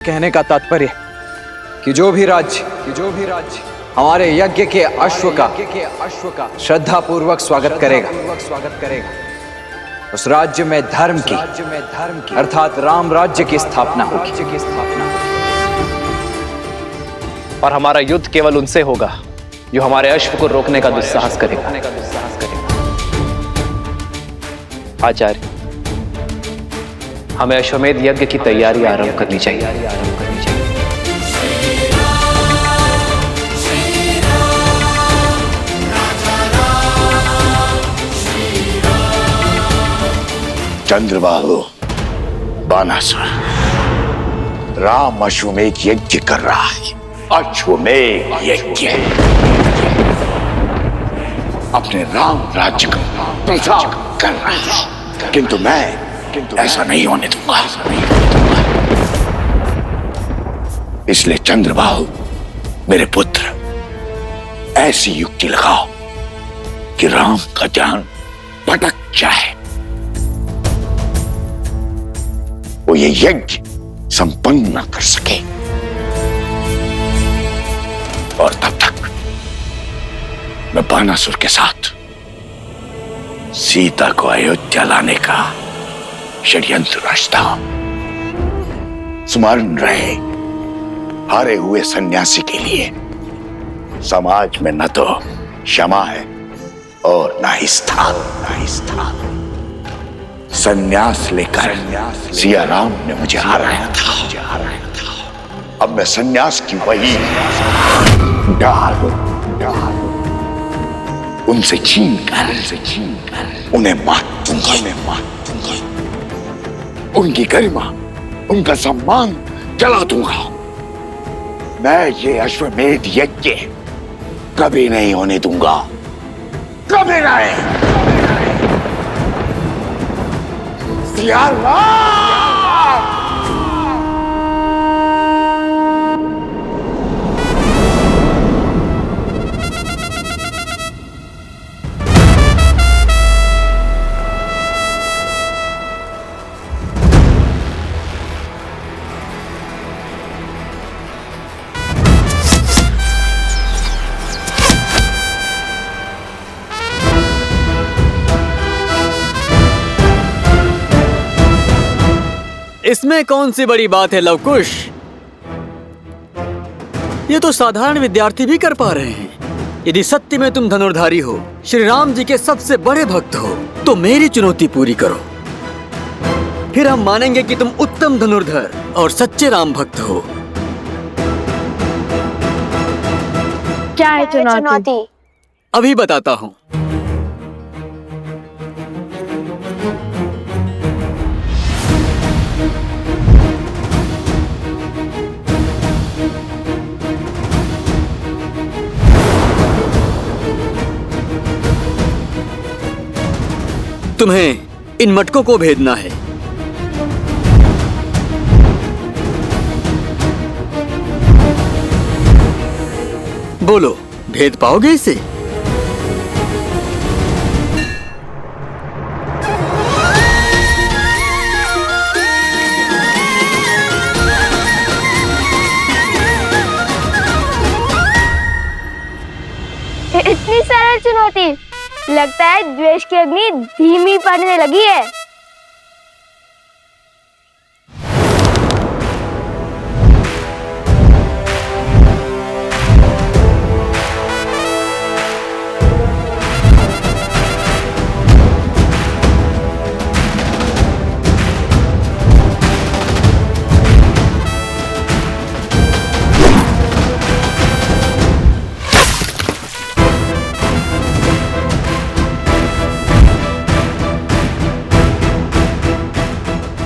कहने का तात्पर्य कि जो भी राज्य हमारे यज्ञ के अश्व का श्रद्धा पूर्वक स्वागत करेगा उस राज्य में धर्म की अर्थात राम राज्य की स्थापना होगी। और हमारा युद्ध केवल उनसे होगा जो हमारे अश्व को रोकने का दुस्साहस करेगा। आचार्य, हमें अश्वमेध यज्ञ की तैयारी आरंभ करनी चाहिए। चंद्रबाहु, बानासुर, राम अश्वमेध यज्ञ कर रहा है। अश्वमेध यज्ञ अपने राम राज्य का प्रचार कर रहा है, किंतु मैं ऐसा नहीं होने दूंगा। इसलिए चंद्रबाहु, मेरे पुत्र, ऐसी युक्ति लगाओ कि राम का ध्यान भटक जाए, वो ये यज्ञ संपन्न न कर सके, और तब तक मैं बानासुर के साथ सीता को अयोध्या लाने का षड्यंत्र रचता हूं। स्मरण रहे, हारे हुए सन्यासी के लिए समाज में न तो क्षमा है और न ही स्थान। सन्यास लेकर सिया राम ने मुझे हराया था। अब मैं सन्यास की वही ढाल उनसे छीन कर उन्हें मार दूंगा। उनकी गरिमा, उनका सम्मान जला दूंगा। मैं ये अश्वमेध यज्ञ कभी नहीं होने दूंगा, कभी नहीं। सिया राम! इसमें कौन सी बड़ी बात है लवकुश? ये तो साधारण विद्यार्थी भी कर पा रहे हैं। यदि सत्य में तुम धनुर्धारी हो, श्री राम जी के सबसे बड़े भक्त हो, तो मेरी चुनौती पूरी करो। फिर हम मानेंगे कि तुम उत्तम धनुर्धर और सच्चे राम भक्त हो। क्या है चुनौती? अभी बताता हूँ। तुम्हें इन मटकों को भेदना है। बोलो, भेद पाओगे इसे? इतनी सरल चुनौती? लगता है द्वेष की अग्नि धीमी पड़ने लगी है।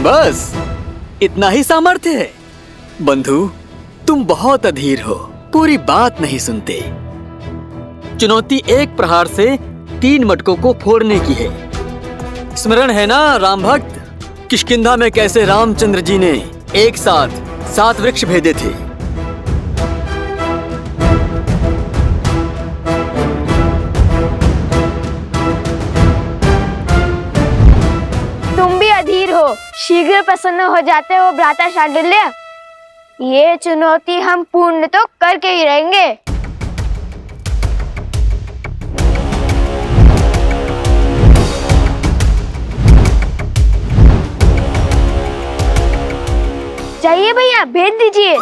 बस इतना ही सामर्थ्य है? बंधु, तुम बहुत अधीर हो, पूरी बात नहीं सुनते। चुनौती एक प्रहार से 3 मटकों को फोड़ने की है। स्मरण है ना राम भक्त, किष्किंधा में कैसे रामचंद्र जी ने एक साथ 7 वृक्ष भेदे थे। शीघ्र प्रसन्न हो जाते हो भ्राता शांडिल्य। ये चुनौती हम पूर्ण तो करके ही रहेंगे। चाहिए भैया, भेज दीजिए।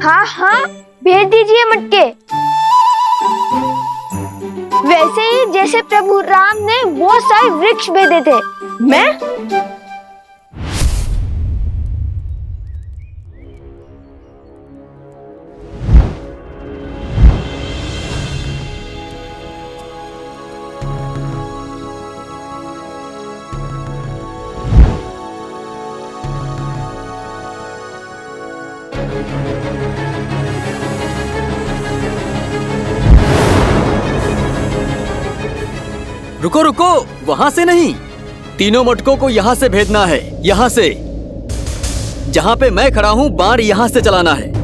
हाँ हाँ, भेज दीजिए मटके। वैसे ही जैसे प्रभु राम ने वो सारे वृक्ष भेजे थे। मैं रुको रुको, वहां से नहीं, तीनों मटकों को यहाँ से भेजना है। यहाँ से, जहाँ पे मैं खड़ा हूँ, बाण यहाँ से चलाना है।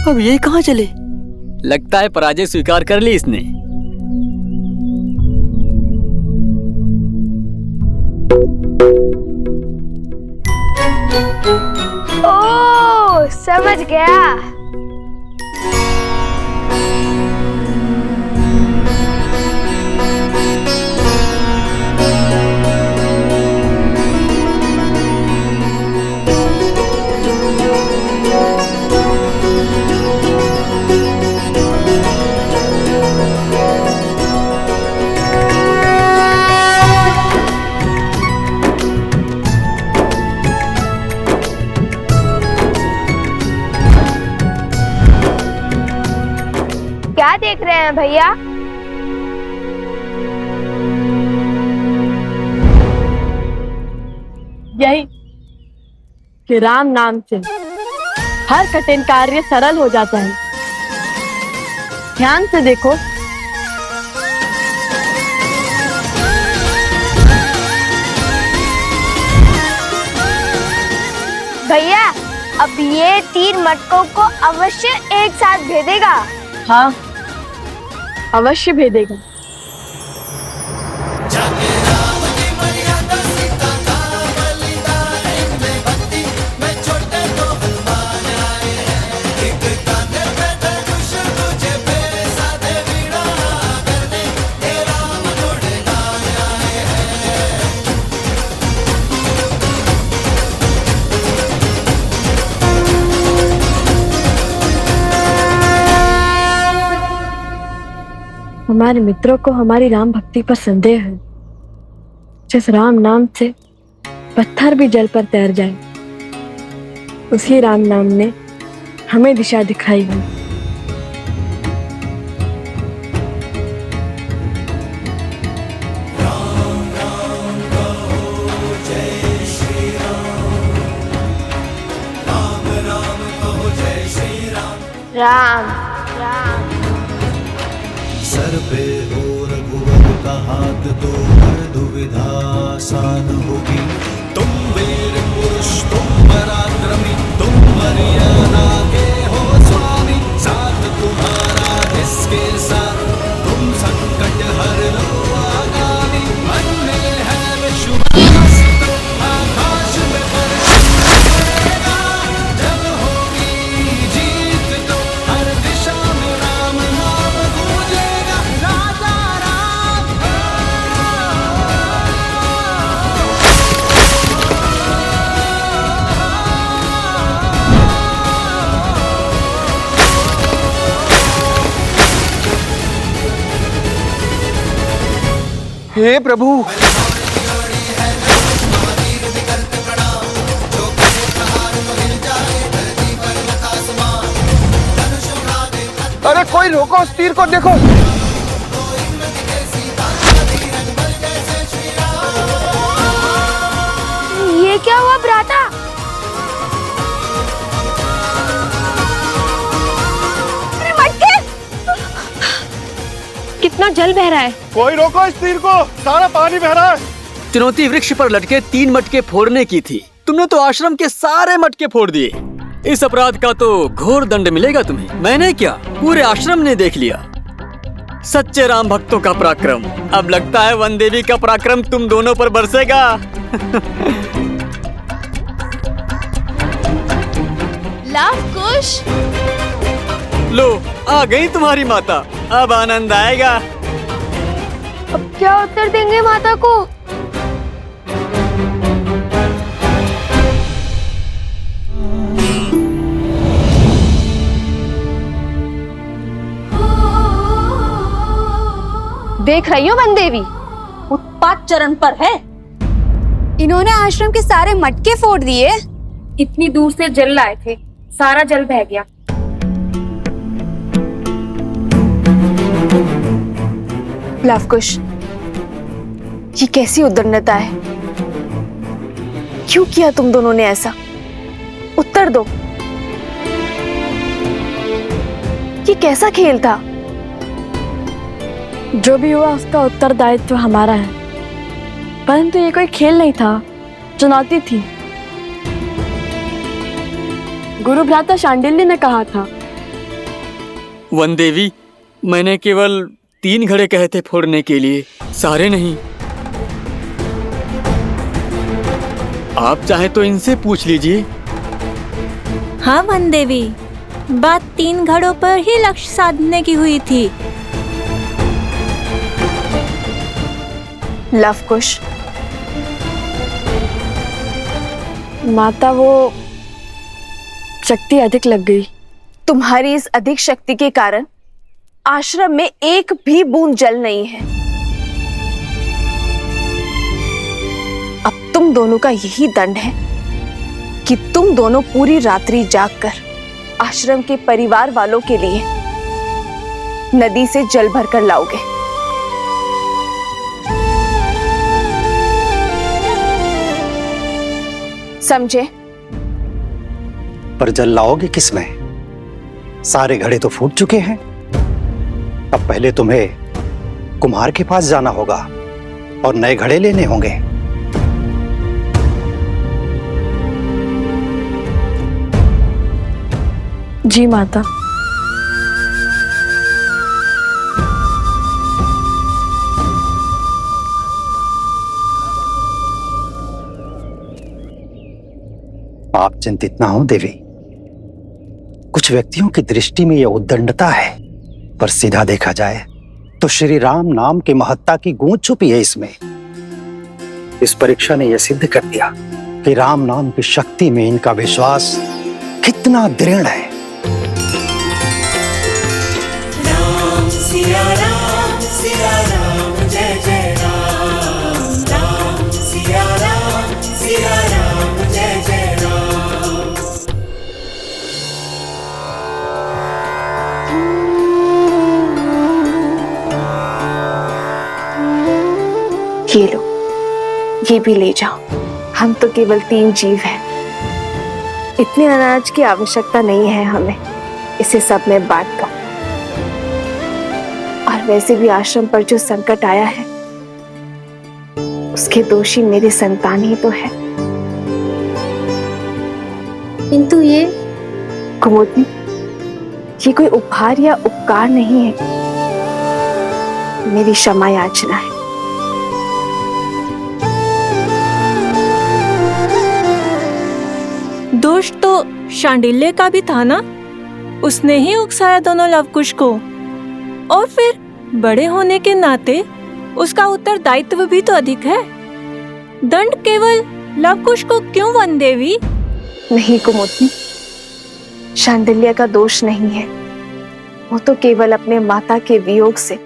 अब ये कहाँ चले? लगता है पराजय स्वीकार कर ली इसने। ओह, समझ गया। क्या देख रहे हैं भैया? यही कि राम नाम से हर कठिन कार्य सरल हो जाता है। ध्यान से देखो। भैया, अब ये 3 मटकों को अवश्य एक साथ भेदेगा। हाँ, अवश्य भेदेगा। हमारे मित्रों को हमारी राम भक्ति पर संदेह है। जिस राम नाम से पत्थर भी जल पर तैर जाए, उसी राम नाम ने हमें दिशा दिखाई है। राम राम। सर पे हो रघुवर का हाथ तो हर दुविधा आसान होगी। तुम वीर पुरुष, तुम पराक्रमी, तुम मर्यादा के हो स्वामी। साथ तुम्हारा जिसके साथ, तुम संकट हर लो आगामी। मन में है विश्वास तो आकाश में बरसेगा। जब होगी जीत तो हर दिशा में राम नाम गूंजेगा। राजा राम। हे प्रभु, अरे कोई रोको उस तीर को, देखो। ये क्या हुआ भ्राता? अरे मटके! कितना जल बह रहा है। कोई रोको इस तीर को, सारा पानी बह रहा है। चुनौती वृक्ष पर लटके 3 मटके फोड़ने की थी, तुमने तो आश्रम के सारे मटके फोड़ दिए। इस अपराध का तो घोर दंड मिलेगा तुम्हें। मैंने क्या, पूरे आश्रम ने देख लिया। सच्चे राम भक्तों का पराक्रम। अब लगता है वन देवी का पराक्रम तुम दोनों पर बरसेगा। लव कुश, लो, आ गई तुम्हारी माता। अब आनंद आएगा। अब क्या उत्तर देंगे माता को? देख रही हो वन देवी, उत्पात चरण पर है। इन्होंने आश्रम के सारे मटके फोड़ दिए। इतनी दूर से जल लाए थे, सारा जल बह गया। लवकुश, ये कैसी उद्दंडता है? क्यों किया तुम दोनों ने ऐसा? उत्तर दो। ये कैसा खेल था? जो भी हुआ उसका उत्तरदायित्व हमारा है, परंतु ये कोई खेल नहीं था, चुनौती थी। गुरु भ्राता शांडिल्य ने कहा था। वन देवी, मैंने केवल 3 घड़े कहे थे फोड़ने के लिए, सारे नहीं। आप चाहे तो इनसे पूछ लीजिए। हाँ वन देवी, बात 3 घड़ों पर ही लक्ष्य साधने की हुई थी। लवकुश, माता, वो शक्ति अधिक लग गई। तुम्हारी इस अधिक शक्ति के कारण आश्रम में एक भी बूंद जल नहीं है। अब तुम दोनों का यही दंड है कि तुम दोनों पूरी रात्रि जागकर आश्रम के परिवार वालों के लिए नदी से जल भरकर लाओगे। समझे? पर जल लाओगे किसमें? सारे घड़े तो फूट चुके हैं। अब पहले तुम्हें कुम्हार के पास जाना होगा और नए घड़े लेने होंगे। जी माता। आप चिंतित ना हो देवी। कुछ व्यक्तियों की दृष्टि में यह उद्दंडता है, पर सीधा देखा जाए तो श्री राम नाम की महत्ता की गूंज छुपी है इसमें। इस परीक्षा ने यह सिद्ध कर दिया कि राम नाम की शक्ति में इनका विश्वास कितना दृढ़ है। राम सिया राम जय जय राम। राम सिया राम जय जय राम। ये लो, ये भी ले जाओ। हम तो केवल 3 जीव हैं। इतने अनाज की आवश्यकता नहीं है हमें, इसे सब में बांट दो। और वैसे भी आश्रम पर जो संकट आया है उसके दोषी मेरी संतान ही तो है। किंतु ये कुमुदनी, ये कोई उपहार या उपकार नहीं है, मेरी क्षमा याचना है। दोष तो शांडिल्य का भी था ना, उसने ही उकसाया दोनों लवकुश को। और फिर बड़े होने के नाते उसका उत्तरदायित्व भी तो अधिक है। दंड केवल लवकुश को क्यों वन देवी? नहीं कुमुदनी, शांडिल्य का दोष नहीं है। वो तो केवल अपने माता के वियोग से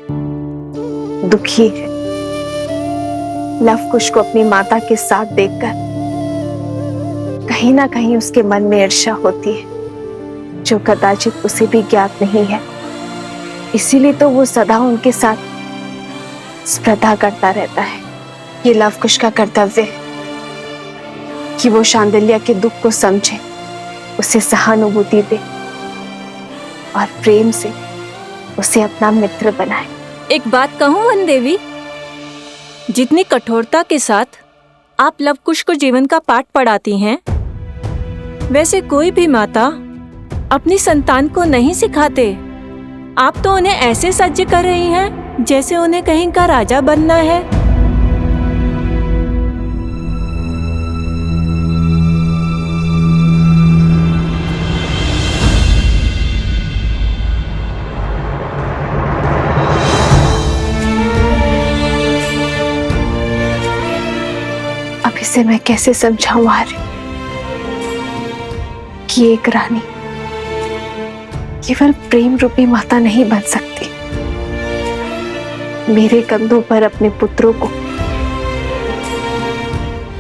दुखी है। लव कुश को अपनी माता के साथ देखकर कहीं ना कहीं उसके मन में ईर्ष्या होती है, जो कदाचित उसे भी ज्ञात नहीं है। इसीलिए तो वो सदा उनके साथ स्पर्धा करता रहता है। ये लव कुश का कर्तव्य है कि वो शांडिल्य के दुख को समझे, उसे सहानुभूति दे और प्रेम से उसे अपना मित्र बनाए। एक बात कहूं वन देवी, जितनी कठोरता के साथ आप लव कुश को जीवन का पाठ पढ़ाती हैं, वैसे कोई भी माता अपनी संतान को नहीं सिखाते। आप तो उन्हें ऐसे सज्ज कर रही हैं जैसे उन्हें कहीं का राजा बनना है। अब इसे मैं कैसे समझाऊं आर्य कि एक रानी केवल प्रेम रूपी माता नहीं बन सकती। मेरे कंधों पर अपने पुत्रों को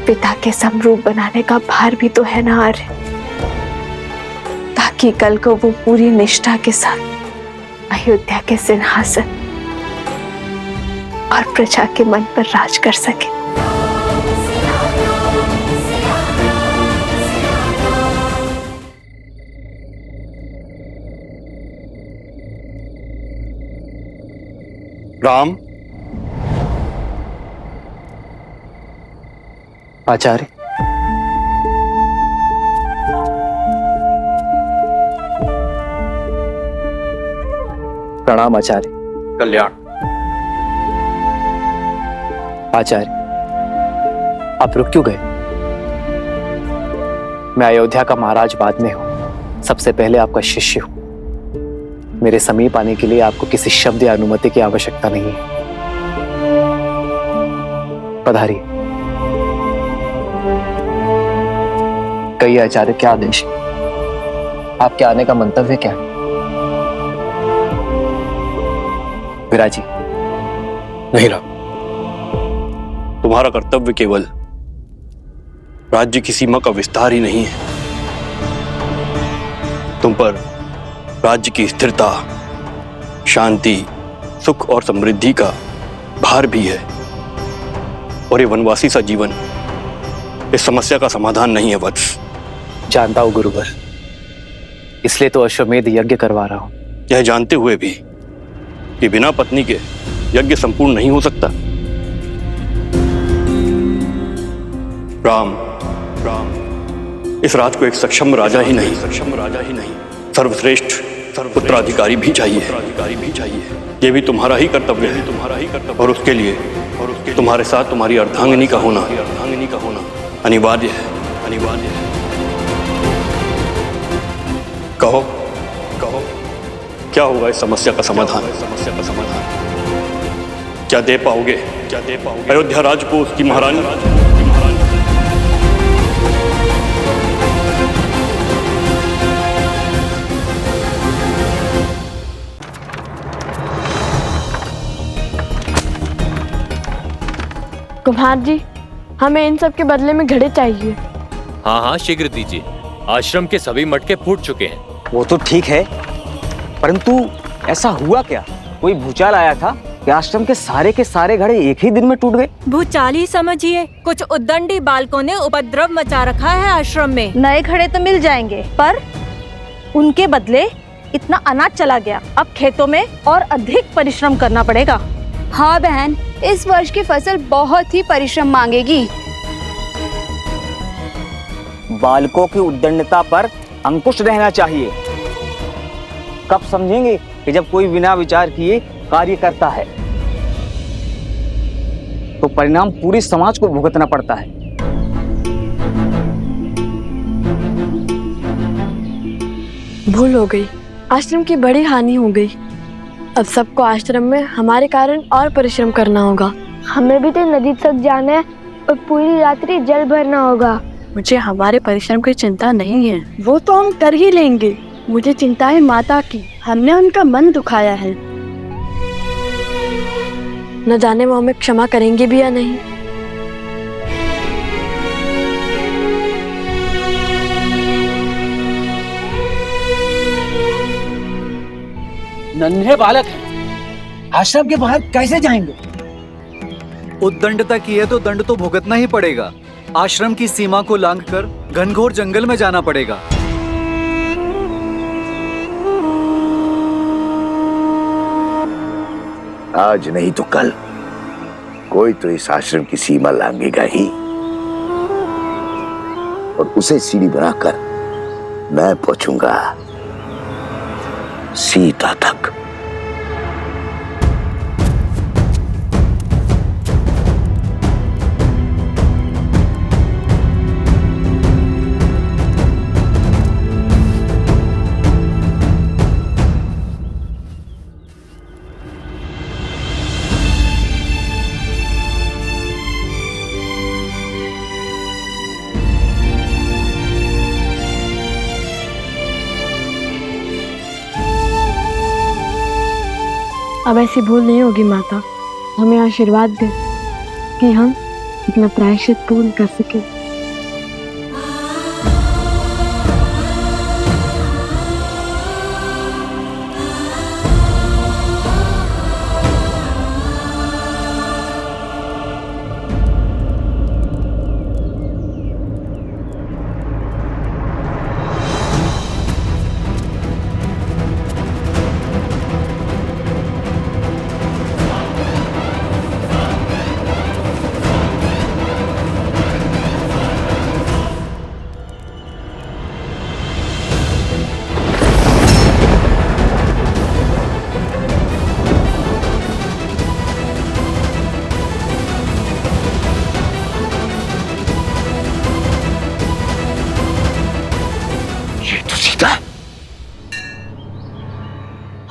पिता के समरूप बनाने का भार भी तो है ना आर्य, ताकि कल को वो पूरी निष्ठा के साथ अयोध्या के सिंहासन और प्रजा के मन पर राज कर सके। राम। आचार्य, प्रणाम आचार्य। कल्याण। आचार्य, आप रुक क्यों गए? मैं अयोध्या का महाराज बाद में हूं, सबसे पहले आपका शिष्य हूं। मेरे समीप आने के लिए आपको किसी शब्द या अनुमति की आवश्यकता नहीं है। पधारिए। कहिए आचार्य, क्या आदेश है? आपके आने का मंतव्य क्या है? विराजी। नहीं राम, तुम्हारा कर्तव्य केवल राज्य की सीमा का विस्तार ही नहीं है, तुम पर राज्य की स्थिरता, शांति, सुख और समृद्धि का भार भी है। और ये वनवासी सा जीवन इस समस्या का समाधान नहीं है वत्स। जानता हूं गुरुवर, इसलिए तो अश्वमेध यज्ञ करवा रहा हूं। यह जानते हुए भी कि बिना पत्नी के यज्ञ संपूर्ण नहीं हो सकता। राम, इस राज को एक सक्षम राजा ही नहीं, सर्वश्रेष्ठ उत्तराधिकारी भी चाहिए। ये भी तुम्हारा ही कर्तव्य है। और उसके लिए तुम्हारे साथ तुम्हारी अर्धांगिनी का होना अनिवार्य है। कहो, क्या होगा इस समस्या का समाधान? क्या दे पाओगे अयोध्या राज को उसकी महारानी? कुम्हार जी, हमें इन सब के बदले में घड़े चाहिए। हाँ हाँ, शीघ्र दीजिए। आश्रम के सभी मटके फूट चुके हैं। वो तो ठीक है, परंतु ऐसा हुआ क्या? कोई भूचाल आया था कि आश्रम के सारे घड़े एक ही दिन में टूट गए? भूचाल ही समझिए। कुछ उद्दंडी बालकों ने उपद्रव मचा रखा है आश्रम में। नए घड़े तो मिल जाएंगे, पर उनके बदले इतना अनाज चला गया। अब खेतों में और अधिक परिश्रम करना पड़ेगा। हाँ बहन, इस वर्ष की फसल बहुत ही परिश्रम मांगेगी। बालकों की उद्दंडता पर अंकुश रहना चाहिए। कब समझेंगे कि जब कोई बिना विचार किए कार्य करता है तो परिणाम पूरे समाज को भुगतना पड़ता है। भूल हो गई, आश्रम की बड़ी हानि हो गई। अब सबको आश्रम में हमारे कारण और परिश्रम करना होगा। हमें भी तो नदी तक जाना है और पूरी रात्रि जल भरना होगा। मुझे हमारे परिश्रम की चिंता नहीं है, वो तो हम कर ही लेंगे। मुझे चिंता है माता की, हमने उनका मन दुखाया है। न जाने वो हमें क्षमा करेंगे भी या नहीं। नन्हे बालक हैं, आश्रम के बाहर कैसे जाएंगे? उद्दंडता की है तो दंड तो भुगतना ही पड़ेगा। आश्रम की सीमा को लांघकर घनघोर जंगल में जाना पड़ेगा। आज नहीं तो कल कोई तो इस आश्रम की सीमा लांघेगा ही, और उसे सीढ़ी बनाकर मैं पहुंचूंगा सीता तक। अब ऐसी भूल नहीं होगी माता। हमें आशीर्वाद दे कि हम अपना प्रायश्चित पूर्ण कर सके।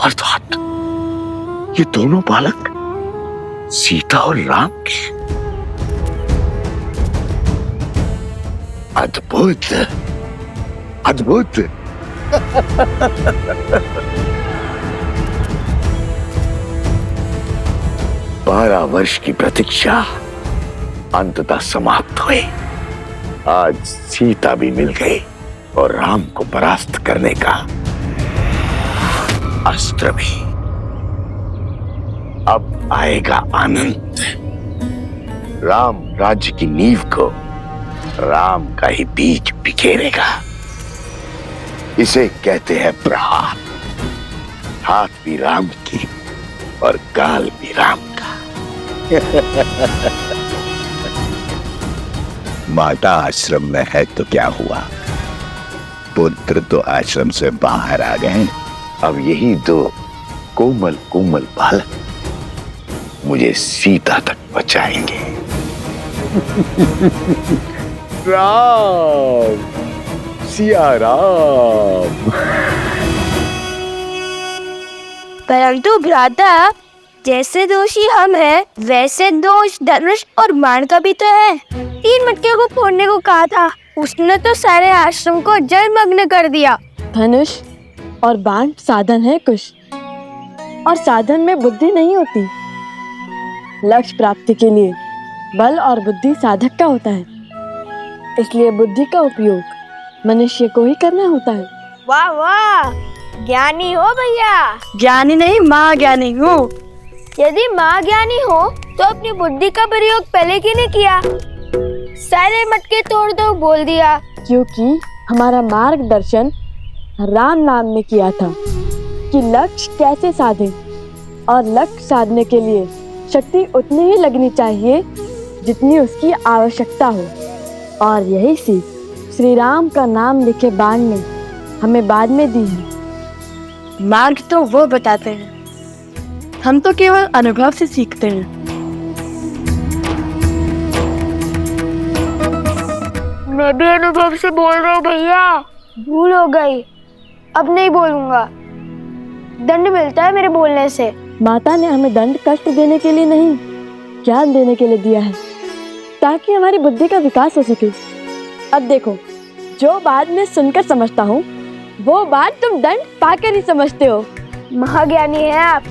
अर्थात ये दोनों बालक सीता और राम के। अद्भुत, अद्भुत। 12 वर्ष की प्रतीक्षा अंततः समाप्त हुई। आज सीता भी मिल गई और राम को परास्त करने का अस्त्र भी। अब आएगा आनंद। राम राज्य की नींव को राम का ही बीज बिखेरेगा। इसे कहते हैं प्रहार। हाथ भी राम की और काल भी राम का। माता आश्रम में है तो क्या हुआ, पुत्र तो आश्रम से बाहर आ गए। अब यही दो कोमल कोमल बालक मुझे सीता तक पहुंचाएंगे। राम, सिया राम। परंतु भ्राता, जैसे दोषी हम हैं, वैसे दोष धनुष और बाण का भी तो है। 3 मटके को फोड़ने को कहा था, उसने तो सारे आश्रम को जलमग्न कर दिया। धनुष और बाण साधन है कुश, और साधन में बुद्धि नहीं होती। लक्ष्य प्राप्ति के लिए बल और बुद्धि साधक का होता है, इसलिए बुद्धि का उपयोग मनुष्य को ही करना होता है। वाह वाह, ज्ञानी हो भैया। ज्ञानी नहीं, माँ ज्ञानी हूँ। यदि माँ ज्ञानी हो तो अपनी बुद्धि का प्रयोग पहले क्यों नहीं किया? सारे मटके तोड़ दो बोल दिया। क्योंकि हमारा मार्गदर्शन राम नाम ने किया था कि लक्ष्य कैसे साधे, और लक्ष्य साधने के लिए शक्ति उतनी ही लगनी चाहिए जितनी उसकी आवश्यकता हो। और यही सीख श्री राम का नाम लिखे बाण ने हमें बाद में दी है। मार्ग तो वो बताते हैं, हम तो केवल अनुभव से सीखते हैं। मैं भी अनुभव से बोल रहा हूँ भैया, भूल हो गई, अब नहीं बोलूंगा। दंड मिलता है मेरे बोलने से। माता ने हमें दंड कष्ट देने के लिए नहीं, ज्ञान देने के लिए दिया है, ताकि हमारी बुद्धि का विकास हो सके। अब देखो, जो बात मैं सुनकर समझता हूँ वो बात तुम दंड पाकर ही समझते हो। महाज्ञानी है आप,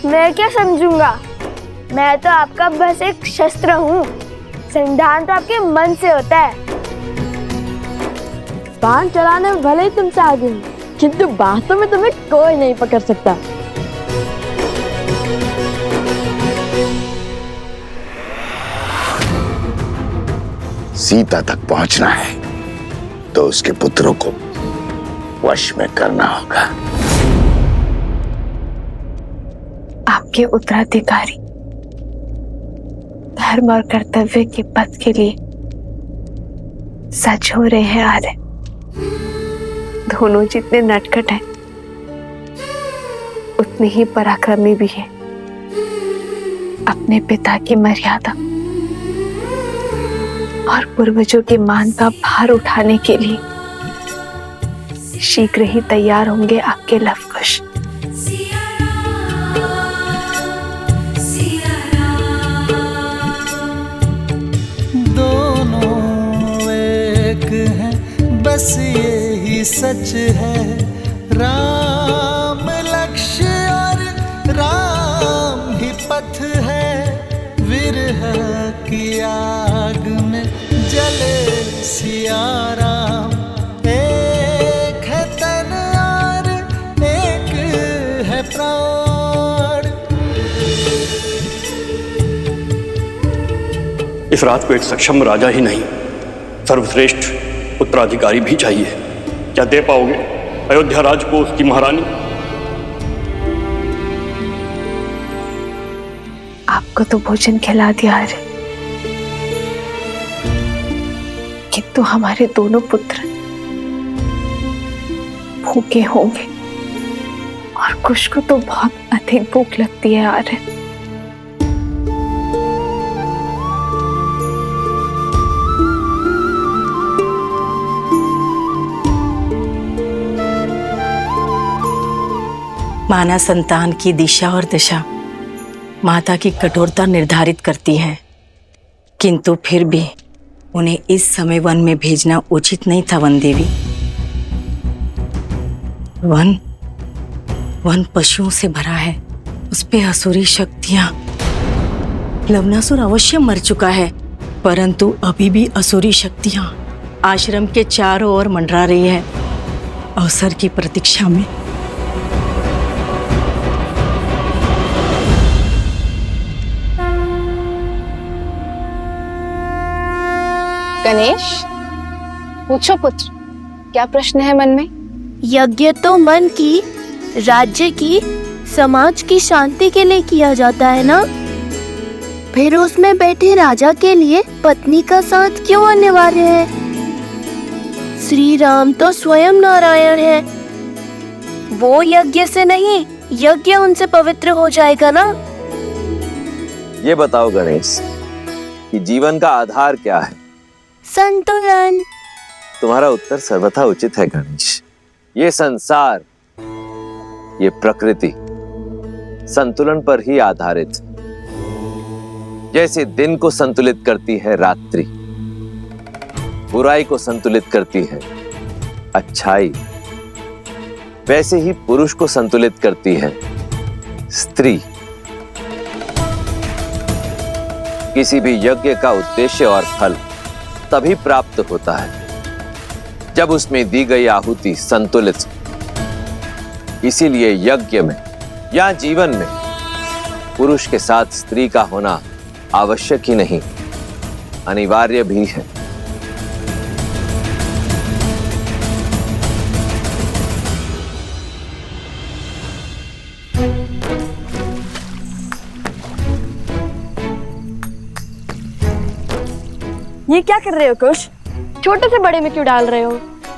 मैं क्या समझूंगा? मैं तो आपका बस एक शस्त्र हूँ। संविधान तो आपके मन से होता है। बाण चलाने में भले ही तुमसे आगे हूँ, किंतु बातों में तुम्हें कोई नहीं पकड़ सकता। सीता तक पहुंचना है तो उसके पुत्रों को वश में करना होगा। आपके उत्तराधिकारी धर्म और कर्तव्य के पथ के लिए सच हो रहे हैं आर्य। दोनों जितने नटखट हैं उतने ही पराक्रमी भी हैं। अपने पिता की मर्यादा और पूर्वजों के मान का भार उठाने के लिए शीघ्र ही तैयार होंगे आपके लवकुश। दोनों एक हैं, बस यही सच है। राम लक्ष्य और राम ही पथ है। विरह की आग में जले सिया राम। एक है तन और एक है प्राण। इस राज को एक सक्षम राजा ही नहीं, सर्वश्रेष्ठ उत्तराधिकारी भी चाहिए। क्या दे पाओगे अयोध्या राज को उसकी महारानी? आपको तो भोजन खिला दिया है, किंतु हमारे दोनों पुत्र भूखे होंगे और कुश को तो बहुत अधिक भूख लगती है आर्य। माना संतान की दिशा और दशा माता की कठोरता निर्धारित करती है, किंतु फिर भी उन्हें इस समय वन में भेजना उचित नहीं था। वन देवी, वन पशुओं से भरा है, उस पे असुरी शक्तियां। लवनासुर अवश्य मर चुका है, परंतु अभी भी असुरी शक्तियां आश्रम के चारों ओर मंडरा रही है, अवसर की प्रतीक्षा में। गणेश, पूछो पुत्र, क्या प्रश्न है मन में? यज्ञ तो मन की, राज्य की, समाज की शांति के लिए किया जाता है ना? फिर उसमें बैठे राजा के लिए पत्नी का साथ क्यों अनिवार्य है? श्री राम तो स्वयं नारायण है, वो यज्ञ से नहीं, यज्ञ उनसे पवित्र हो जाएगा ना? ये बताओ गणेश कि जीवन का आधार क्या है? संतुलन। तुम्हारा उत्तर सर्वथा उचित है गणेश। ये संसार, ये प्रकृति संतुलन पर ही आधारित। जैसे दिन को संतुलित करती है रात्रि, बुराई को संतुलित करती है अच्छाई, वैसे ही पुरुष को संतुलित करती है स्त्री। किसी भी यज्ञ का उद्देश्य और फल तभी प्राप्त होता है जब उसमें दी गई आहुति संतुलित। इसीलिए यज्ञ में या जीवन में पुरुष के साथ स्त्री का होना आवश्यक ही नहीं, अनिवार्य भी है। ये क्या कर रहे हो कुश? छोटे से बड़े में क्यों डाल रहे हो?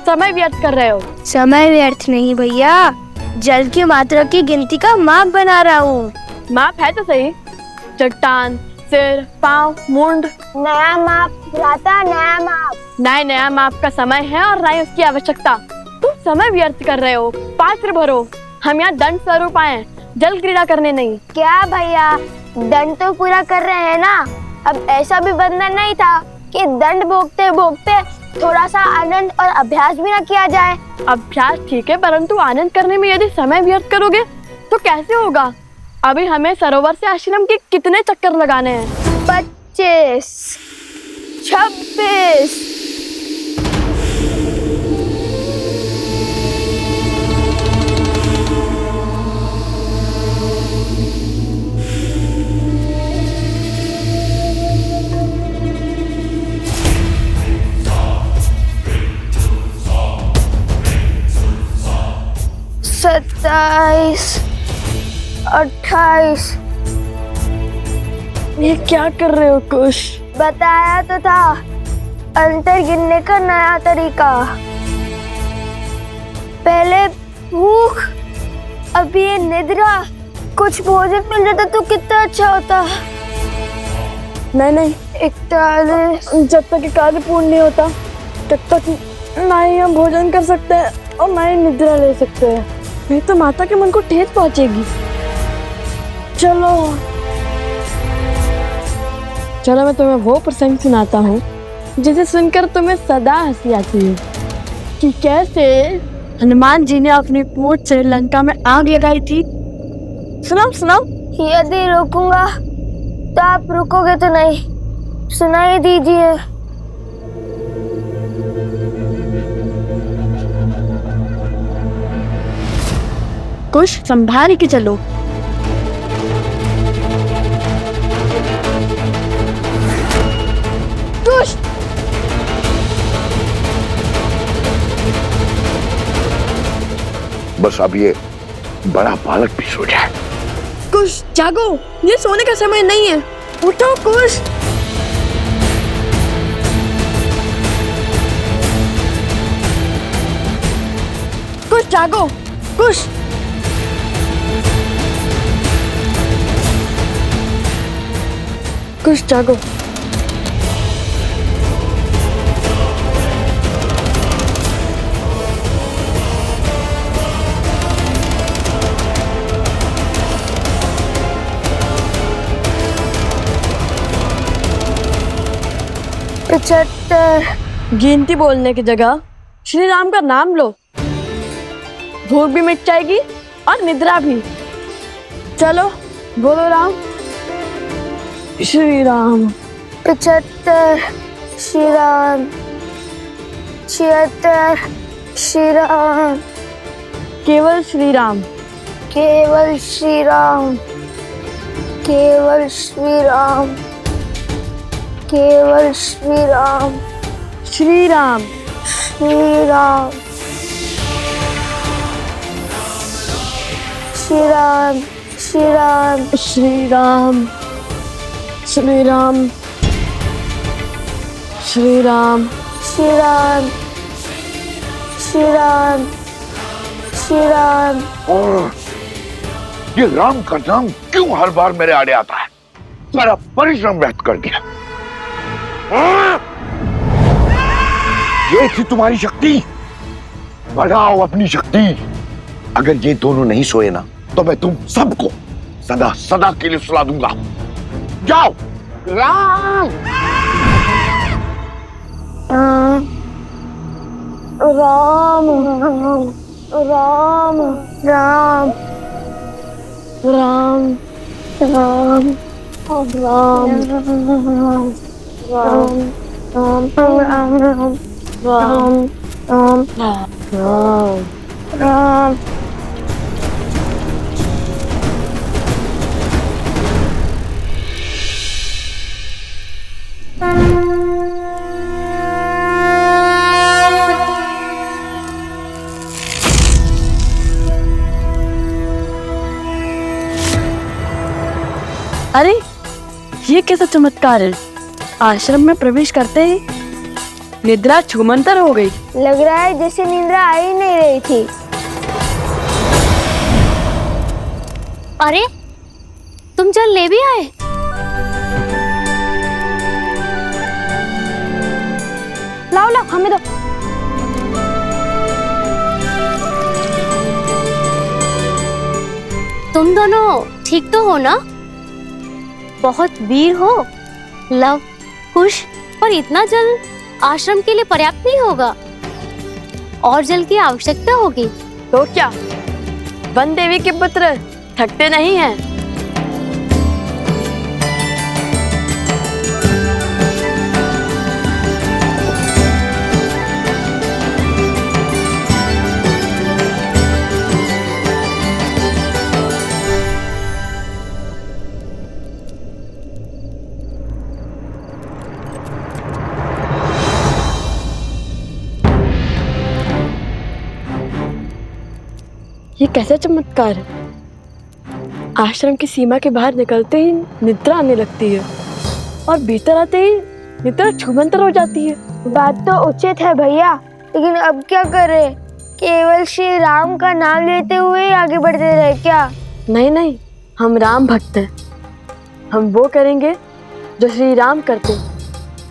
समय व्यर्थ कर रहे हो। समय व्यर्थ नहीं भैया, जल की मात्रा की गिनती का माप बना रहा हूँ। माप है तो सही, चट्टान, सिर, पाँव, मुंड। नया माप भ्राता, नया माप। नया माप का समय है और ना ही उसकी आवश्यकता। तुम समय व्यर्थ कर रहे हो। पात्र भरो, हम यहाँ दंड स्वरूप आए, जल क्रीड़ा करने नहीं। क्या भैया, दंड तो पूरा कर रहे हैं ना? अब ऐसा भी बंधन नहीं था कि दंड भोगते भोगते थोड़ा सा आनंद और अभ्यास भी ना किया जाए। अभ्यास ठीक है, परंतु आनंद करने में यदि समय व्यर्थ करोगे तो कैसे होगा? अभी हमें सरोवर से आश्रम के कितने चक्कर लगाने हैं? 25, 26। 27, 28। ये क्या कर रहे हो कुश? बताया तो था, अंतर गिनने का नया तरीका। पहले भूख, अब ये निद्रा। कुछ भोजन मिल जाता तो कितना अच्छा होता। नहीं, 41। जब तक ये कार्य पूर्ण नहीं होता तब तक ना ही हम भोजन कर सकते हैं और ना ही निद्रा ले सकते हैं। नहीं तो माता के मन को ठेस पहुंचेगी। चलो मैं तुम्हें वो प्रसंग सुनाता हूँ जिसे सुनकर तुम्हें सदा हंसी आती है कि कैसे हनुमान जी ने अपनी पूंछ से लंका में आग लगाई थी। सुनाओ। यदि रोकूंगा तो आप रुकोगे तो नहीं, सुनाई दीजिए। कुछ संभाल के चलो। कुछ बस अब ये बड़ा बालक भी सो जाए। कुछ जागो, ये सोने का समय नहीं है। उठो कुछ। कुछ जागो, कुछ। कुछ जागो। गिनती बोलने की जगह श्री राम का नाम लो। भूख भी मिट जाएगी और निद्रा भी। चलो बोलो राम। श्री राम। 75, श्री राम। 76, श्री राम। केवल श्री राम। केवल श्री राम। केवल श्री राम। केवल श्री राम। श्री राम। श्री राम। श्री राम। श्री राम। श्री राम। श्री राम। श्री राम। श्री राम। श्री राम। श्री राम। और ये राम का नाम क्यों हर बार मेरे आड़े आता है? सारा परिश्रम व्यर्थ कर दिया। ये थी तुम्हारी शक्ति, बढ़ाओ अपनी शक्ति। अगर ये दोनों नहीं सोए ना तो मैं तुम सबको सदा सदा के लिए सुला दूंगा। जाओ। राम। राम। राम। राम। राम। राम। राम। राम। अरे ये कैसा चमत्कार है? आश्रम में प्रवेश करते ही निद्रा छूमंतर हो गई। लग रहा है जैसे निद्रा आ ही नहीं रही थी। अरे तुम जल ले भी आए? लाओ हमें दो। तुम दोनों ठीक तो हो ना? बहुत वीर हो। लव कुश, पर इतना जल आश्रम के लिए पर्याप्त नहीं होगा, और जल की आवश्यकता होगी। तो क्या वन देवी के पुत्र थकते नहीं हैं? ये कैसा चमत्कार है? आश्रम की सीमा के बाहर निकलते ही निद्रा आने लगती है और भीतर आते ही निद्रा छूमंतर हो जाती है। बात तो उचित है भैया, लेकिन अब क्या करें? केवल श्री राम का नाम लेते हुए ही आगे बढ़ते रहे क्या? नहीं नहीं, हम राम भक्त हैं। हम वो करेंगे जो श्री राम करते,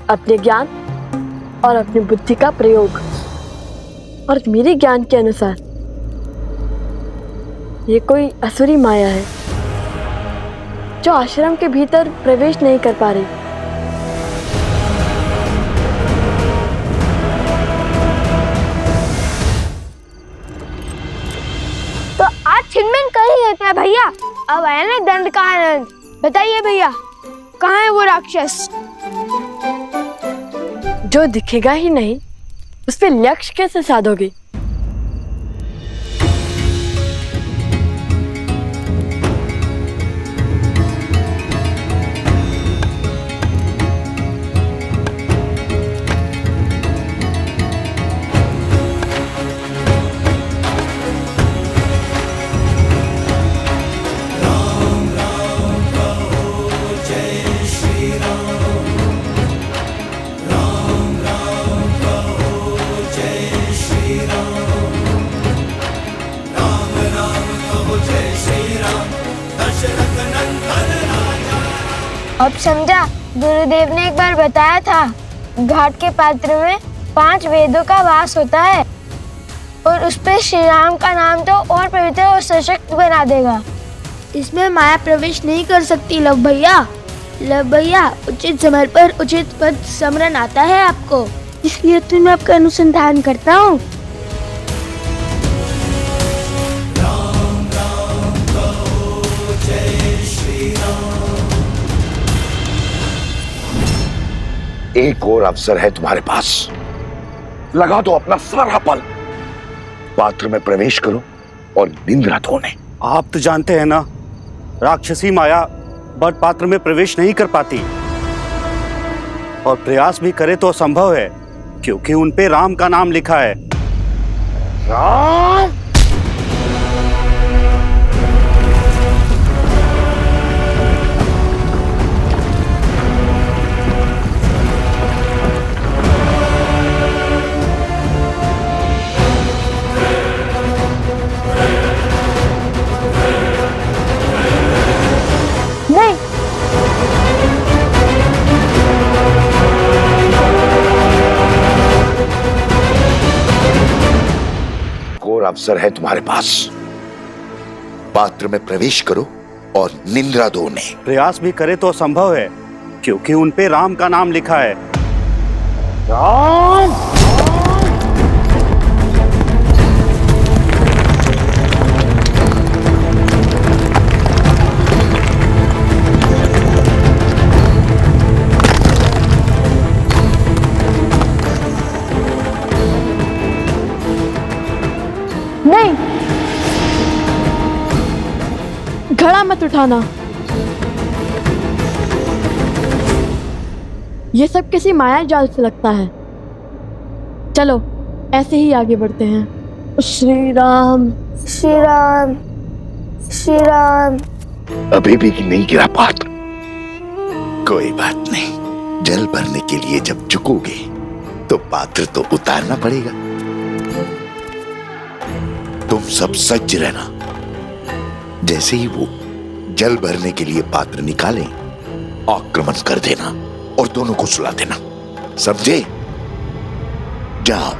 अपने ज्ञान और अपनी बुद्धि का प्रयोग। और मेरे ज्ञान के अनुसार ये कोई असुरी माया है जो आश्रम के भीतर प्रवेश नहीं कर पा रही। तो आज छिनमिन कर ही देते हैं भैया। अब आया ना दंड का आनंद। बताइए भैया, कहाँ है वो राक्षस? जो दिखेगा ही नहीं उस पे लक्ष्य कैसे साधोगे? अब समझा, गुरुदेव ने एक बार बताया था घाट के पात्र में 5 वेदों का वास होता है और उस पे श्री राम का नाम तो और पवित्र और सशक्त बना देगा। इसमें माया प्रवेश नहीं कर सकती लव भैया। लव भैया, उचित समय पर उचित पद स्मरण आता है आपको, इसलिए तो मैं आपका अनुसंधान करता हूँ। एक और अवसर है तुम्हारे पास, लगा दो अपना सारा बल, पात्र में प्रवेश करो और निंद्रा धोने। आप तो जानते हैं ना, राक्षसी माया बट पात्र में प्रवेश नहीं कर पाती और प्रयास भी करे तो असंभव है, क्योंकि उन पे राम का नाम लिखा है। राम? अवसर है तुम्हारे पास, पात्र में प्रवेश करो और निंद्रा धोने। प्रयास भी करे तो असंभव है, क्योंकि उन पे राम का नाम लिखा है। राम? नहीं, घड़ा मत उठाना। ये सब किसी माया जाल से लगता है। चलो ऐसे ही आगे बढ़ते हैं। श्री राम, श्री राम, श्री राम। अभी भी नहीं गिरा पात्र। कोई बात नहीं, जल भरने के लिए जब झुकोगे तो पात्र तो उतारना पड़ेगा। तुम सब सज्ज रहना, जैसे ही वो जल भरने के लिए पात्र निकालें, आक्रमण कर देना और दोनों को सुला देना, समझे? जाओ।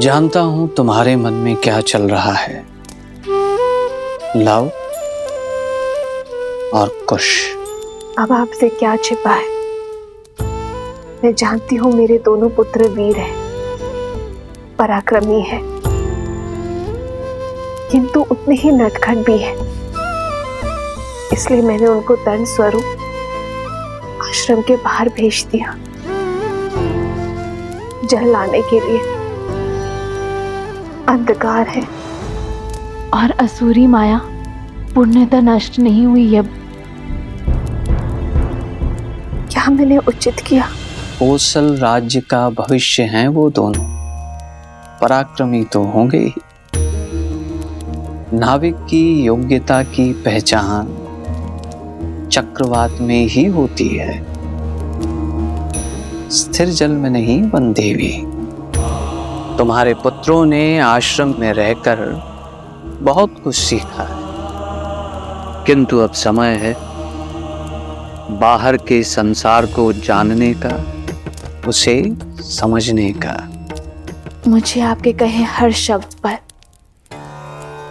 जानता हूं तुम्हारे मन में क्या चल रहा है, लव और कुश। अब आपसे क्या छिपा है? मैं जानती हूँ मेरे दोनों पुत्र वीर हैं, पराक्रमी हैं, किंतु उतने ही नटखट भी हैं। इसलिए मैंने उनको दंड स्वरूप आश्रम के बाहर भेज दिया, जल लाने के लिए। अंधकार है और असुरी माया पुण्यता नष्ट नहीं हुई अब। क्या मैंने उचित किया? कोसल राज्य का भविष्य हैं वो दोनों, पराक्रमी तो होंगे ही। नाविक की योग्यता की पहचान चक्रवात में ही होती है, स्थिर जल में नहीं वनदेवी। तुम्हारे पुत्रों ने आश्रम में रहकर बहुत कुछ सीखा है, किंतु अब समय है बाहर के संसार को जानने का, उसे समझने का। मुझे आपके कहे हर शब्द पर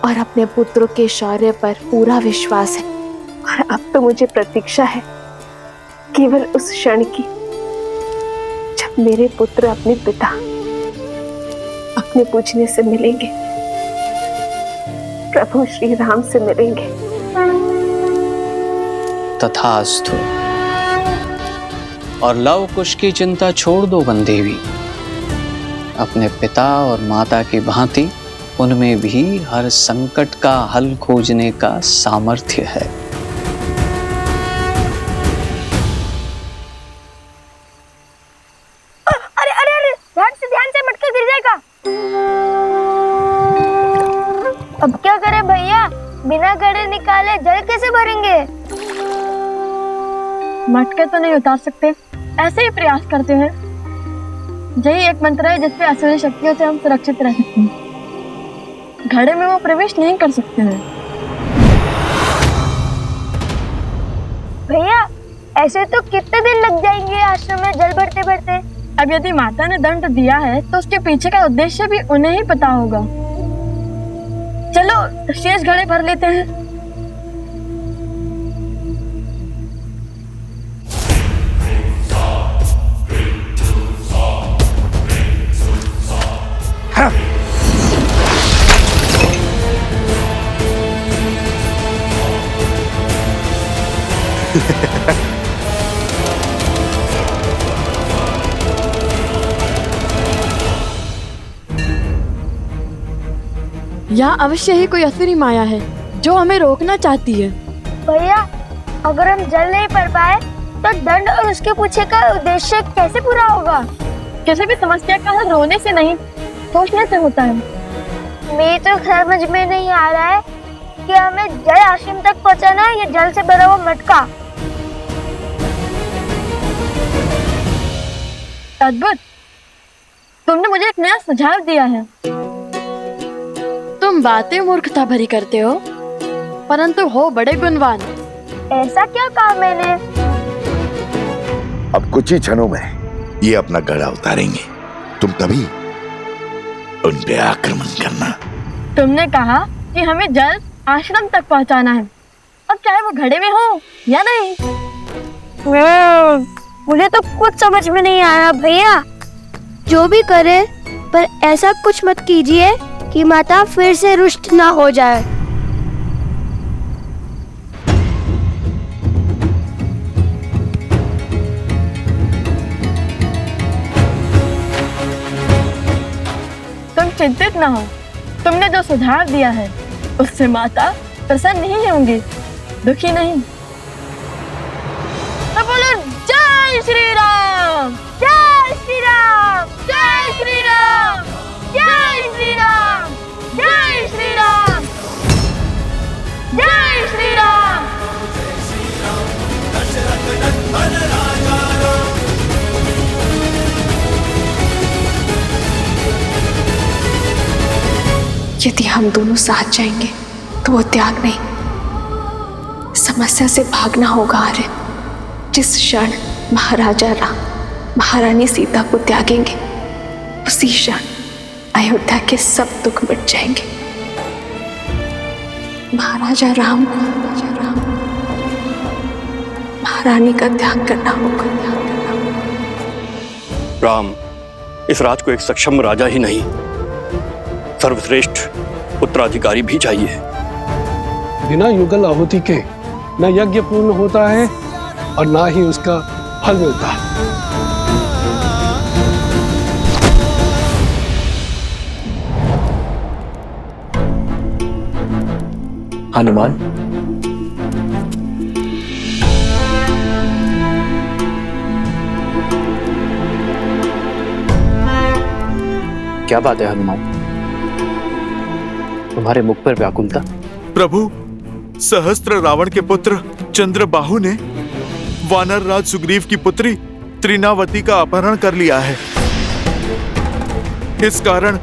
और अपने पुत्रों के शौर्य पर पूरा विश्वास है, और अब तो मुझे प्रतीक्षा है केवल उस क्षण की जब मेरे पुत्र अपने पिता, अपने पूजने से मिलेंगे, प्रभु श्री राम से मिलेंगे। तथास्तु। और लव कुश की चिंता छोड़ दो वनदेवी। अपने पिता और माता की भांति उनमें भी हर संकट का हल खोजने का सामर्थ्य है। अरे अरे अरे, ध्यान से मटका गिर जाएगा। अब क्या करें भैया, बिना घड़े निकाले जल कैसे भरेंगे? मटके तो नहीं उतार सकते, ऐसे ही प्रयास करते हैं। यही एक मंत्र है जिससे असुरी शक्तियों से हम सुरक्षित रह सकते हैं। घड़े में वो प्रवेश नहीं कर सकते हैं। भैया ऐसे तो कितने दिन लग जाएंगे आश्रम में जल भरते भरते? अब यदि माता ने दंड दिया है तो उसके पीछे का उद्देश्य भी उन्हें ही पता होगा। चलो शेष घड़े भर लेते हैं। यहाँ अवश्य ही कोई असुरी माया है जो हमें रोकना चाहती है। भैया अगर हम जल नहीं भर पाए तो दंड और उसके पीछे का उद्देश्य कैसे पूरा होगा? किसी भी समस्या का हल रोने से नहीं, सोचने से होता है। मेरे तो समझ में नहीं आ रहा है कि हमें जल आश्रम तक पहुंचाना है या जल से भरा हुआ मटका। अद्भुत, तुमने मुझे एक नया सुझाव दिया है। तुम बातें मूर्खता भरी करते हो, परंतु हो बड़े गुणवान। ऐसा क्या कहा मैंने? अब कुछ ही क्षणों में ये अपना गड़ा उतारेंगे, तुम तभी उन पे आक्रमण करना। तुमने कहा कि हमें जल आश्रम तक पहुंचाना है, अब चाहे वो घड़े में हो या नहीं। मुझे तो कुछ समझ में नहीं आ रहा भैया। जो भी करे पर ऐसा कुछ मत कीजिए कि माता फिर से रुष्ट ना हो जाए। तुम चिंतित ना हो, तुमने जो सुझाव दिया है उससे माता प्रसन्न नहीं होंगी, दुखी नहीं। तो बोलो जय श्री राम, जय श्री राम, जय श्री राम, जय श्री राम, जय श्री राम, जय श्री राम। यदि हम दोनों साथ जाएंगे तो वो त्याग नहीं, समस्या से भागना होगा। आर्य, जिस क्षण महाराजा राम महारानी सीता को त्यागेंगे उसी क्षण अयोध्या के सब दुख मिट जाएंगे। महाराजा राम महारानी का त्याग करना होगा। राम इस राज को एक सक्षम राजा ही नहीं, सर्वश्रेष्ठ उत्तराधिकारी भी चाहिए। बिना युगल आहुति के न यज्ञ पूर्ण होता है और ना ही उसका फल मिलता है। हनुमान, क्या बात है हनुमान? तुम्हारे मुख पर व्याकुलता? प्रभु, सहस्त्र रावण के पुत्र चंद्रबाहु ने वानर राज सुग्रीव की पुत्री त्रिनावती का अपहरण कर लिया है। इस कारण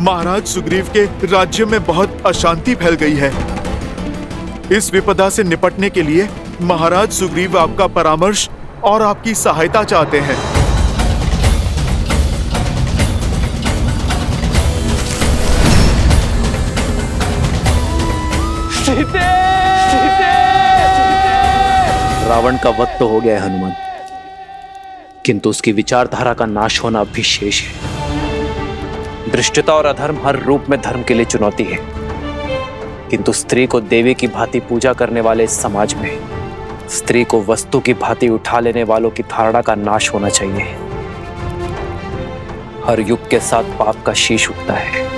महाराज सुग्रीव के राज्य में बहुत अशांति फैल गई है। इस विपदा से निपटने के लिए महाराज सुग्रीव आपका परामर्श और आपकी सहायता चाहते हैं। रावण का वध तो हो गया है हनुमान, किंतु उसकी विचारधारा का नाश होना अभी शेष है। धृष्टता और अधर्म हर रूप में धर्म के लिए चुनौती है, किंतु स्त्री को देवी की भांति पूजा करने वाले इस समाज में स्त्री को वस्तु की भांति उठा लेने वालों की धारणा का नाश होना चाहिए। हर युग के साथ पाप का शीश उठता है,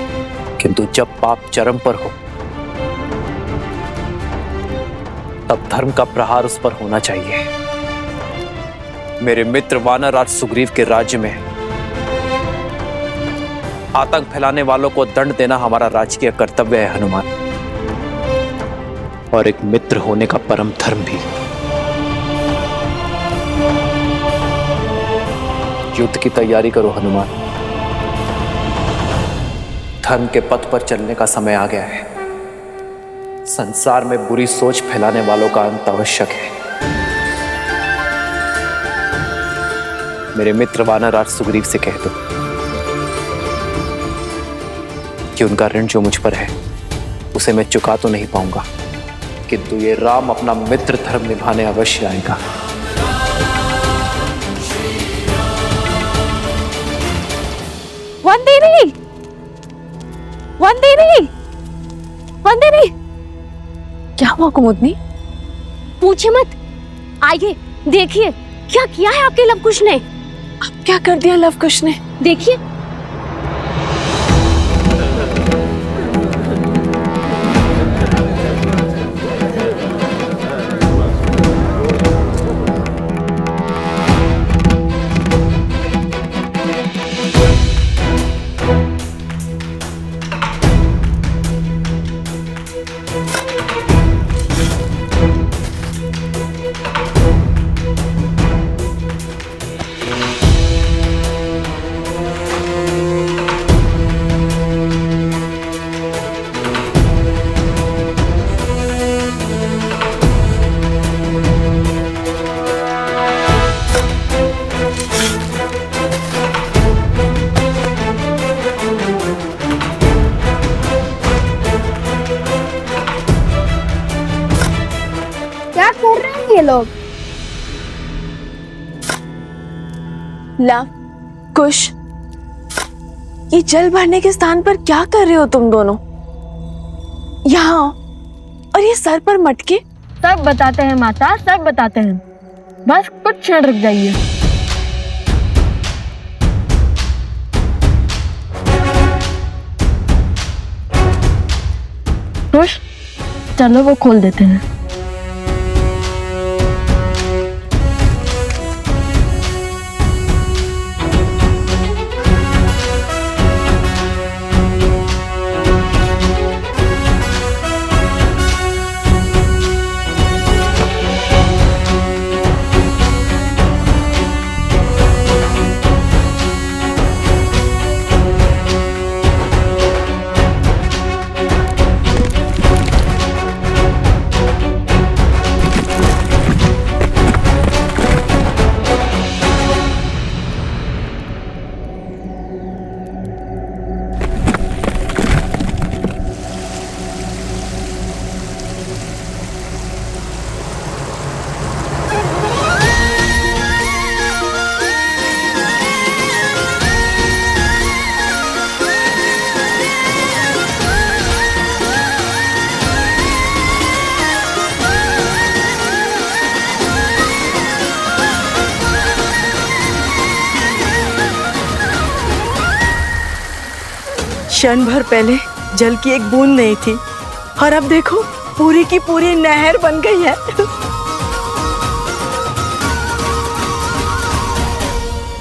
किंतु जब पाप चरम पर हो तब धर्म का प्रहार उस पर होना चाहिए। मेरे मित्र वानर राज सुग्रीव के राज्य में आतंक फैलाने वालों को दंड देना हमारा राजकीय कर्तव्य है हनुमान, और एक मित्र होने का परम धर्म भी। युद्ध की तैयारी करो हनुमान। धर्म के पथ पर चलने का समय आ गया है। संसार में बुरी सोच फैलाने वालों का अंत आवश्यक है। मेरे मित्र वानरराज सुग्रीव से कह दो कि उनका ऋण जो मुझ पर है उसे मैं चुका तो नहीं पाऊंगा, किंतु ये राम अपना मित्र धर्म निभाने अवश्य आएगा। वंदिनी, वंदिनी, वंदिनी, क्या हुआ कुमुदनी? पूछे मत, आइए देखिए क्या किया है आपके लवकुश ने। अब क्या कर दिया लवकुश ने? देखिए। लोग लव कुश, ये जल भरने के स्थान पर क्या कर रहे हो तुम दोनों? यहाँ और ये सर पर मटके। सब बताते हैं माता, सब बताते हैं, बस कुछ क्षण रुक जाइए। कुश, चलो वो खोल देते हैं। क्षण भर पहले जल की एक बूंद नहीं थी और अब देखो पूरी की पूरी नहर बन गई है।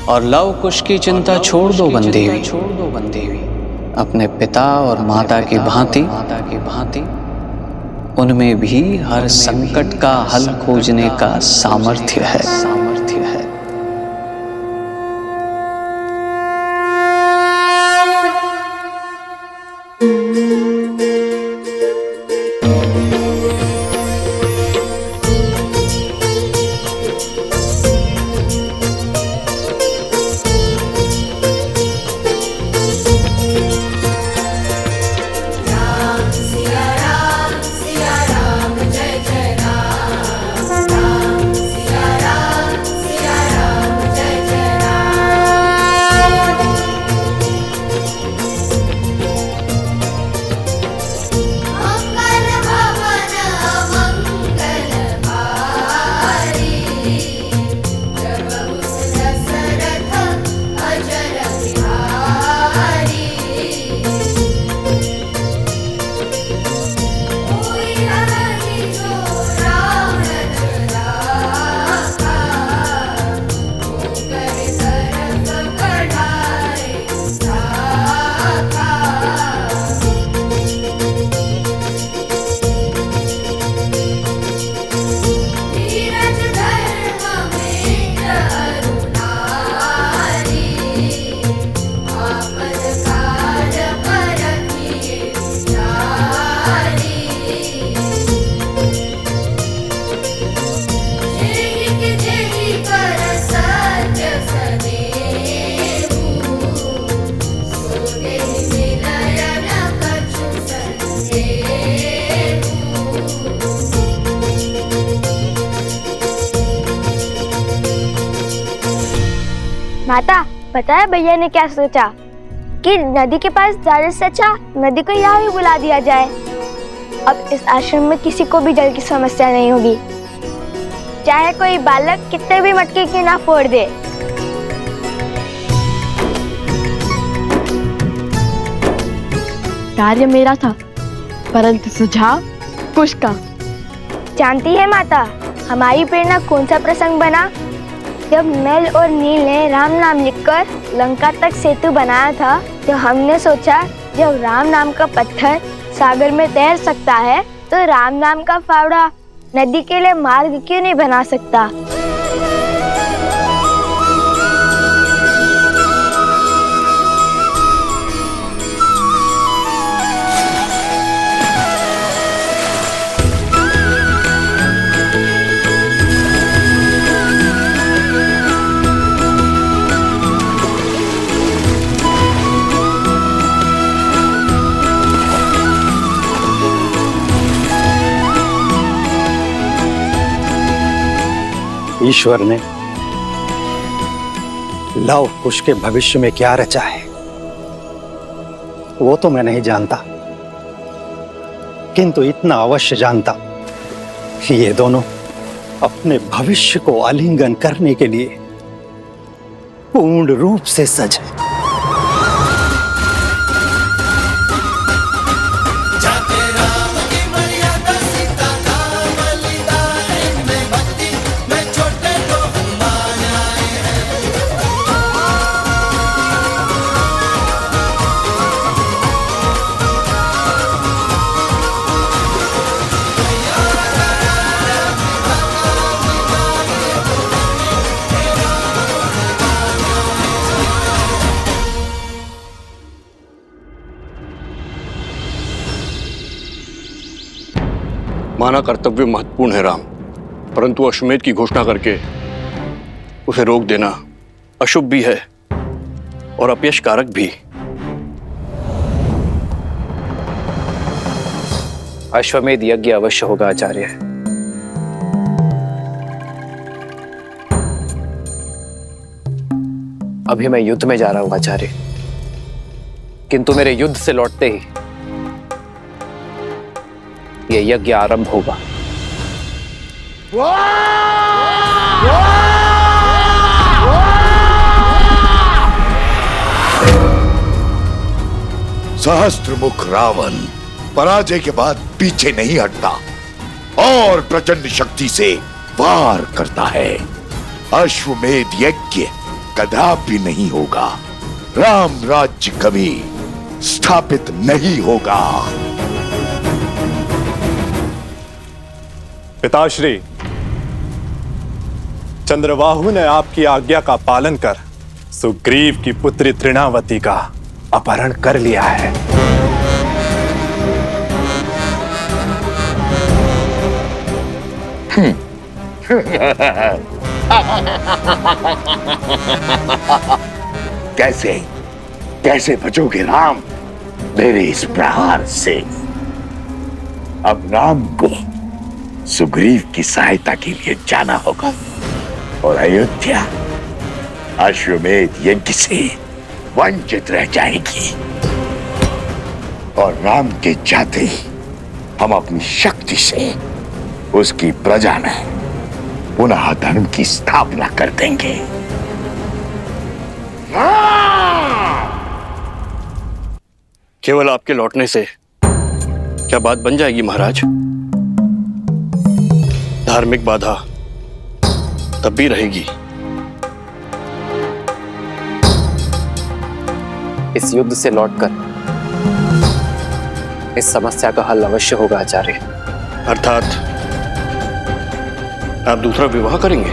और लव कुश की चिंता छोड़ दो बंदी हुई। अपने पिता और माता की भांति उनमें भी हर संकट का हल खोजने का सामर्थ्य है। माता, पता है भैया ने क्या सोचा कि नदी के पास जाने से अच्छा नदी को यहाँ ही बुला दिया जाए। अब इस आश्रम में किसी को भी जल की समस्या नहीं होगी, चाहे कोई बालक कितने भी मटके की ना फोड़ दे। कार्य मेरा था, परंतु सुझाव कुश का। जानती है माता, हमारी प्रेरणा कौन सा प्रसंग बना? जब नल और नील ने राम नाम लिखकर लंका तक सेतु बनाया था, तो हमने सोचा जब राम नाम का पत्थर सागर में तैर सकता है, तो राम नाम का फावड़ा नदी के लिए मार्ग क्यों नहीं बना सकता? ईश्वर ने लव कुश के भविष्य में क्या रचा है वो तो मैं नहीं जानता, किंतु इतना अवश्य जानता कि ये दोनों अपने भविष्य को आलिंगन करने के लिए पूर्ण रूप से सज हैं। माना कर्तव्य महत्वपूर्ण है राम, परंतु अश्वमेध की घोषणा करके उसे रोक देना अशुभ भी है और अपयश कारक भी। अश्वमेध यज्ञ अवश्य होगा आचार्य। अभी मैं युद्ध में जा रहा हूं आचार्य, किंतु मेरे युद्ध से लौटते ही ये यज्ञ आरंभ होगा। सहस्त्रमुख रावण पराजय के बाद पीछे नहीं हटता और प्रचंड शक्ति से वार करता है। अश्वमेध यज्ञ कदापि नहीं होगा। राम राज्य कभी स्थापित नहीं होगा। पिताश्री, चंद्रबाहु ने आपकी आज्ञा का पालन कर सुग्रीव की पुत्री तृणावती का अपहरण कर लिया है। कैसे कैसे बचोगे राम मेरे इस प्रहार से? अब राम को सुग्रीव की सहायता के लिए जाना होगा और अयोध्या अश्वमेध यज्ञ से वंचित रह जाएगी। और राम के जाते हम अपनी शक्ति से उसकी प्रजा में पुनः धर्म की स्थापना कर देंगे। केवल आपके लौटने से क्या बात बन जाएगी महाराज? धार्मिक बाधा तब भी रहेगी। इस युद्ध से लौटकर इस समस्या का हल अवश्य होगा आचार्य। अर्थात आप दूसरा विवाह करेंगे?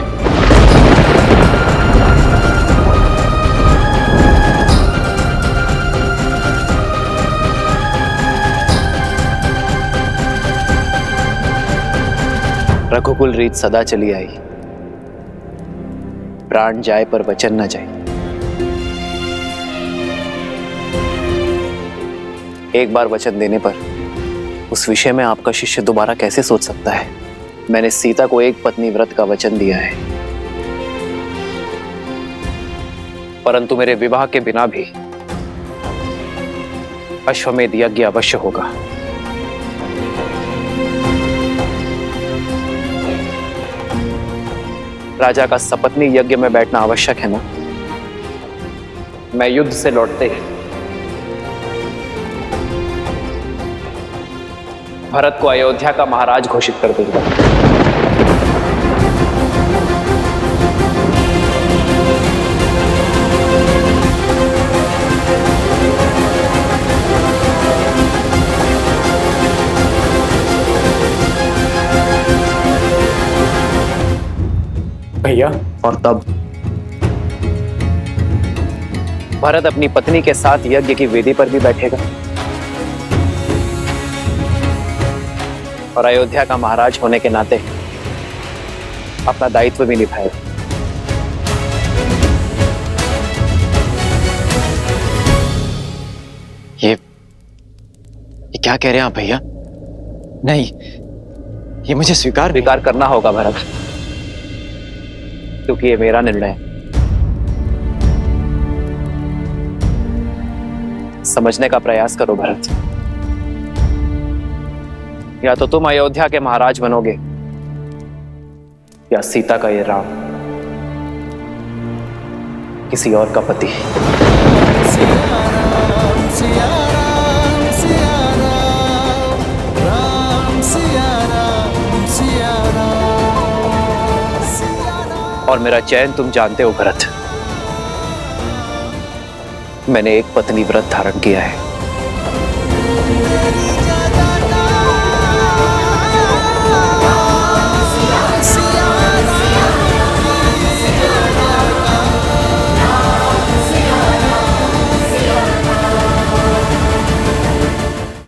रघुकुल रीत सदा चली आई, प्राण जाए पर वचन न जाए। एक बार वचन देने पर उस विषय में आपका शिष्य दोबारा कैसे सोच सकता है? मैंने सीता को एक पत्नी व्रत का वचन दिया है, परंतु मेरे विवाह के बिना भी अश्वमेध यज्ञ अवश्य होगा। राजा का सपत्नी यज्ञ में बैठना आवश्यक है ना? मैं युद्ध से लौटते ही भरत को अयोध्या का महाराज घोषित कर दूंगा। भैया, और तब भरत अपनी पत्नी के साथ यज्ञ की वेदी पर भी बैठेगा और अयोध्या का महाराज होने के नाते अपना दायित्व भी निभाएगा। ये क्या कह रहे हैं आप भैया? नहीं, ये मुझे स्वीकार करना होगा भरत, क्योंकि ये मेरा निर्णय है। समझने का प्रयास करो भरत। या तो तुम अयोध्या के महाराज बनोगे या सीता का ये राम किसी और का पति। और मेरा चयन तुम जानते हो भरत। मैंने एक पत्नी व्रत धारण किया है।